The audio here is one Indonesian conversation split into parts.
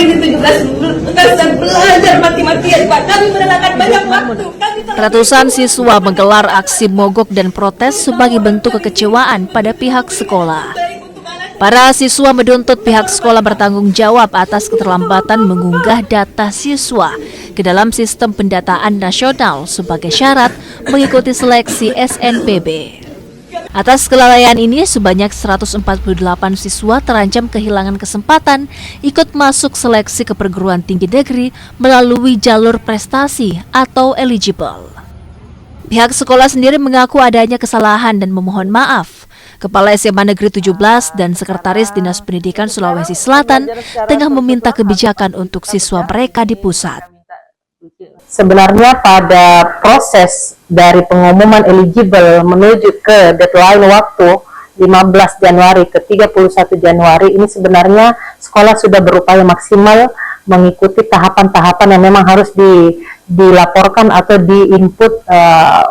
2017 belajar mati-matian, Pak. Kami merelakan banyak waktu. Ratusan siswa menggelar aksi mogok dan protes sebagai bentuk kekecewaan pada pihak sekolah. Para siswa menuntut pihak sekolah bertanggung jawab atas keterlambatan mengunggah data siswa ke dalam sistem pendataan nasional sebagai syarat mengikuti seleksi SNPB. Atas kelalaian ini, sebanyak 148 siswa terancam kehilangan kesempatan ikut masuk seleksi ke perguruan tinggi negeri melalui jalur prestasi atau eligible. Pihak sekolah sendiri mengaku adanya kesalahan dan memohon maaf. Kepala SMA Negeri 17 dan Sekretaris Dinas Pendidikan Sulawesi Selatan tengah meminta kebijakan untuk siswa mereka di pusat. Sebenarnya pada proses dari pengumuman eligible menuju ke deadline waktu 15 Januari ke 31 Januari ini sebenarnya sekolah sudah berupaya maksimal mengikuti tahapan-tahapan yang memang harus dilaporkan atau diinput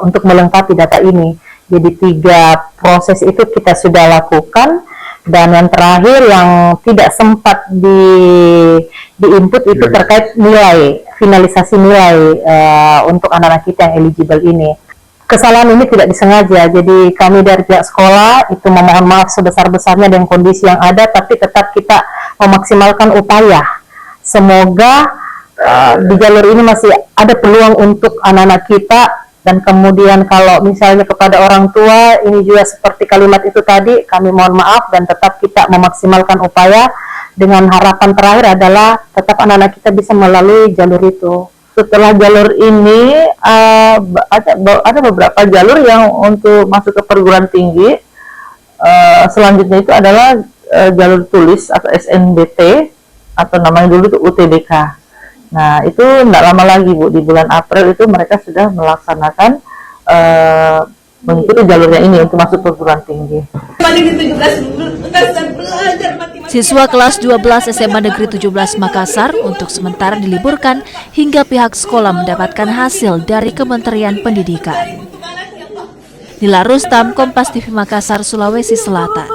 untuk melengkapi data ini. Jadi 3 proses itu kita sudah lakukan, dan yang terakhir yang tidak sempat diinput itu terkait nilai, finalisasi nilai untuk anak-anak kita yang eligible ini. Kesalahan ini tidak disengaja, jadi kami dari pihak sekolah itu memohon maaf sebesar-besarnya dengan kondisi yang ada, tapi tetap kita memaksimalkan upaya. Semoga di jalur ini masih ada peluang untuk anak-anak kita. Dan kemudian kalau misalnya kepada orang tua, ini juga seperti kalimat itu tadi, kami mohon maaf dan tetap kita memaksimalkan upaya dengan harapan terakhir adalah tetap anak-anak kita bisa melalui jalur itu. Setelah jalur ini ada beberapa jalur yang untuk masuk ke perguruan tinggi. Selanjutnya itu adalah jalur tulis atau SNBT atau namanya dulu itu UTBK. Nah, itu tidak lama lagi, Bu. Di bulan April itu mereka sudah melaksanakan mengikuti jalurnya ini untuk masuk perguruan tinggi. Siswa kelas 12 SMA Negeri 17 Makassar untuk sementara diliburkan hingga pihak sekolah mendapatkan hasil dari Kementerian Pendidikan. Nila Rustam, Kompas TV Makassar, Sulawesi Selatan.